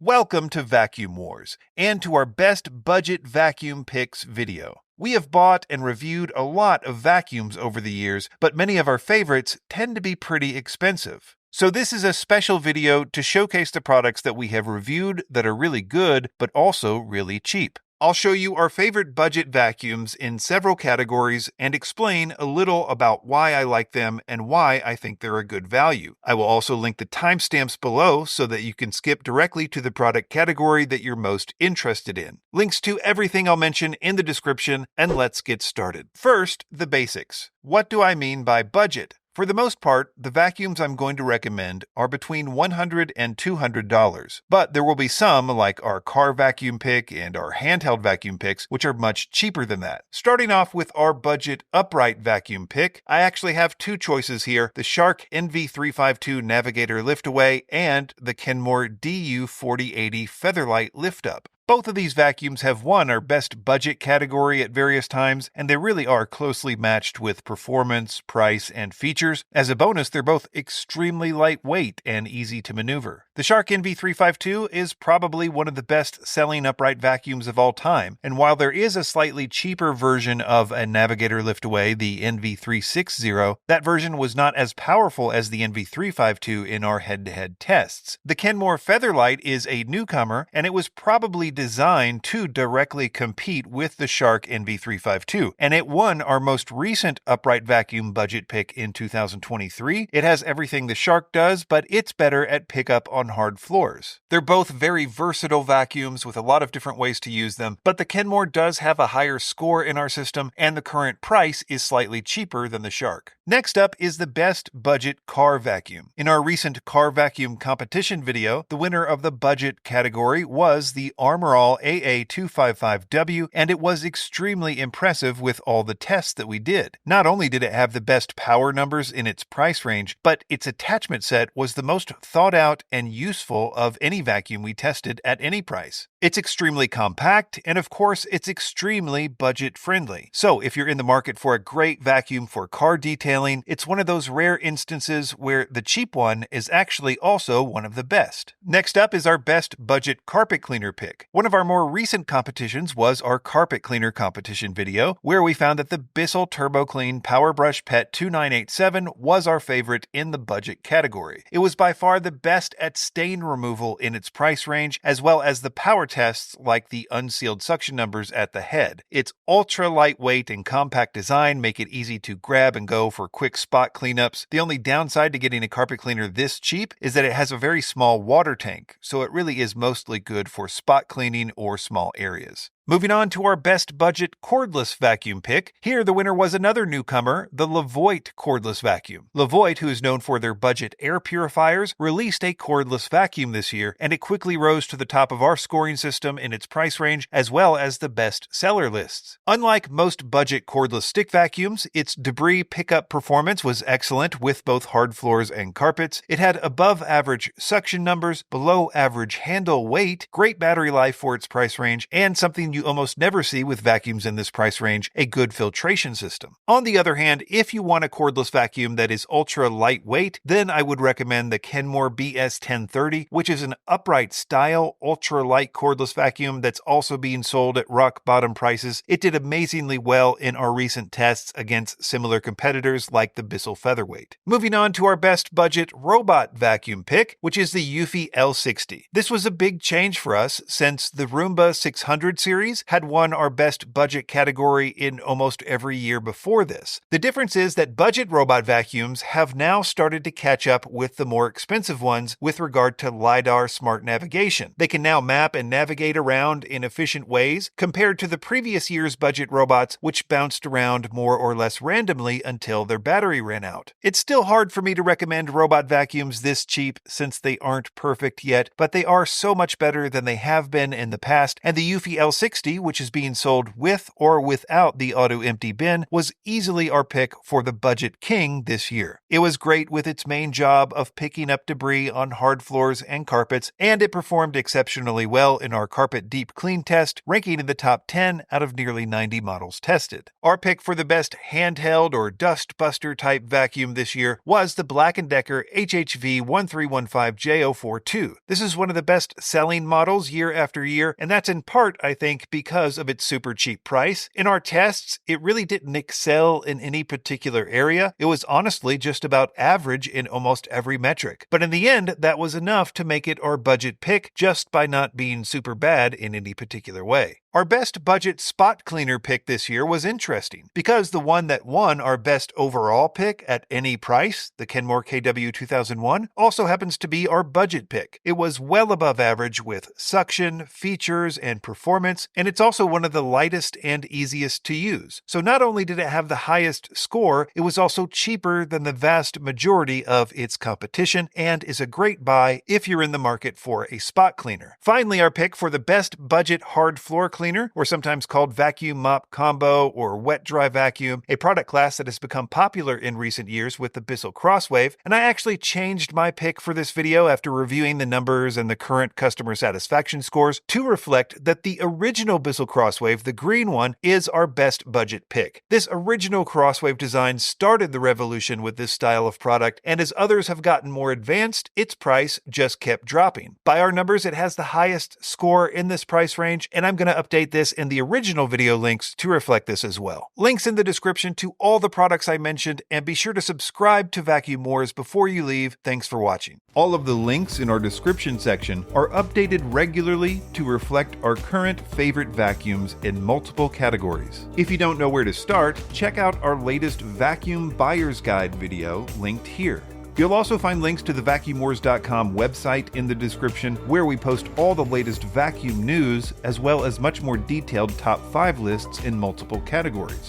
Welcome to Vacuum Wars, and to our best budget vacuum picks video. We have bought and reviewed a lot of vacuums over the years, but many of our favorites tend to be pretty expensive. So this is a special video to showcase the products that we have reviewed that are really good, but also really cheap. I'll show you our favorite budget vacuums in several categories and explain a little about why I like them and why I think they're a good value. I will also link the timestamps below so that you can skip directly to the product category that you're most interested in. Links to everything I'll mention in the description, and let's get started. First, the basics. What do I mean by budget? For the most part, the vacuums I'm going to recommend are between $100 and $200, but there will be some, like our car vacuum pick and our handheld vacuum picks, which are much cheaper than that. Starting off with our budget upright vacuum pick, I actually have two choices here, the Shark NV352 Navigator Liftaway and the Kenmore DU4080 Featherlight Lift Up. Both of these vacuums have won our best budget category at various times, and they really are closely matched with performance, price, and features. As a bonus, they're both extremely lightweight and easy to maneuver. The Shark NV352 is probably one of the best-selling upright vacuums of all time, and while there is a slightly cheaper version of a Navigator Liftaway, the NV360, that version was not as powerful as the NV352 in our head-to-head tests. The Kenmore Featherlight is a newcomer, and it was probably designed to directly compete with the Shark NV352, and it won our most recent upright vacuum budget pick in 2023. It has everything the Shark does, but it's better at pickup on hard floors. They're both very versatile vacuums with a lot of different ways to use them, but the Kenmore does have a higher score in our system, and the current price is slightly cheaper than the Shark. Next up is the best budget car vacuum. In our recent car vacuum competition video, the winner of the budget category was the Armorall AA255W, and it was extremely impressive with all the tests that we did. Not only did it have the best power numbers in its price range, but its attachment set was the most thought out and useful of any vacuum we tested at any price. It's extremely compact, and of course, it's extremely budget friendly. So if you're in the market for a great vacuum for car detailing, it's one of those rare instances where the cheap one is actually also one of the best. Next up is our best budget carpet cleaner pick. One of our more recent competitions was our carpet cleaner competition video, where we found that the Bissell Turbo Clean Power Brush Pet 2987 was our favorite in the budget category. It was by far the best at stain removal in its price range, as well as the power tests like the unsealed suction numbers at the head. Its ultra lightweight and compact design make it easy to grab and go for quick spot cleanups. The only downside to getting a carpet cleaner this cheap is that it has a very small water tank, so it really is mostly good for spot cleaning or small areas. Moving on to our best budget cordless vacuum pick, here the winner was another newcomer, the Levoit Cordless Vacuum. Levoit, who is known for their budget air purifiers, released a cordless vacuum this year, and it quickly rose to the top of our scoring system in its price range, as well as the best seller lists. Unlike most budget cordless stick vacuums, its debris pickup performance was excellent with both hard floors and carpets. It had above average suction numbers, below average handle weight, great battery life for its price range, and something you almost never see with vacuums in this price range, a good filtration system. On the other hand, if you want a cordless vacuum that is ultra lightweight, then I would recommend the Kenmore BS1030, which is an upright style ultra light cordless vacuum that's also being sold at rock bottom prices. It did amazingly well in our recent tests against similar competitors like the Bissell Featherweight. Moving on to our best budget robot vacuum pick, which is the Eufy L60. This was a big change for us since the Roomba 600 series had won our best budget category in almost every year before this. The difference is that budget robot vacuums have now started to catch up with the more expensive ones with regard to LiDAR smart navigation. They can now map and navigate around in efficient ways compared to the previous year's budget robots, which bounced around more or less randomly until their battery ran out. It's still hard for me to recommend robot vacuums this cheap since they aren't perfect yet, but they are so much better than they have been in the past, and the Eufy L60 60, which is being sold with or without the auto empty bin, was easily our pick for the budget king this year. It was great with its main job of picking up debris on hard floors and carpets, and it performed exceptionally well in our carpet deep clean test, ranking in the top 10 out of nearly 90 models tested. Our pick for the best handheld or dust buster type vacuum this year was the Black & Decker HHV 1315J042. This is one of the best selling models year after year, and that's in part, I think, because of its super cheap price. In our tests, it really didn't excel in any particular area. It was honestly just about average in almost every metric. But in the end, that was enough to make it our budget pick just by not being super bad in any particular way. Our best budget spot cleaner pick this year was interesting because the one that won our best overall pick at any price, the Kenmore KW 2001, also happens to be our budget pick. It was well above average with suction, features, and performance, and it's also one of the lightest and easiest to use. So not only did it have the highest score, it was also cheaper than the vast majority of its competition and is a great buy if you're in the market for a spot cleaner. Finally, our pick for the best budget hard floor cleaner, or sometimes called vacuum mop combo or wet dry vacuum, a product class that has become popular in recent years with the Bissell Crosswave, and I actually changed my pick for this video after reviewing the numbers and the current customer satisfaction scores to reflect that the original Bissell Crosswave, the green one, is our best budget pick. This original Crosswave design started the revolution with this style of product, and as others have gotten more advanced, its price just kept dropping. By our numbers, it has the highest score in this price range, and I'm going to update this in the original video links to reflect this as well. Links in the description to all the products I mentioned, and be sure to subscribe to Vacuum Wars before you leave. Thanks for watching. All of the links in our description section are updated regularly to reflect our current favorite vacuums in multiple categories. If you don't know where to start, check out our latest Vacuum Buyer's Guide video linked here. You'll also find links to the vacuumwars.com website in the description, where we post all the latest vacuum news, as well as much more detailed top 5 lists in multiple categories.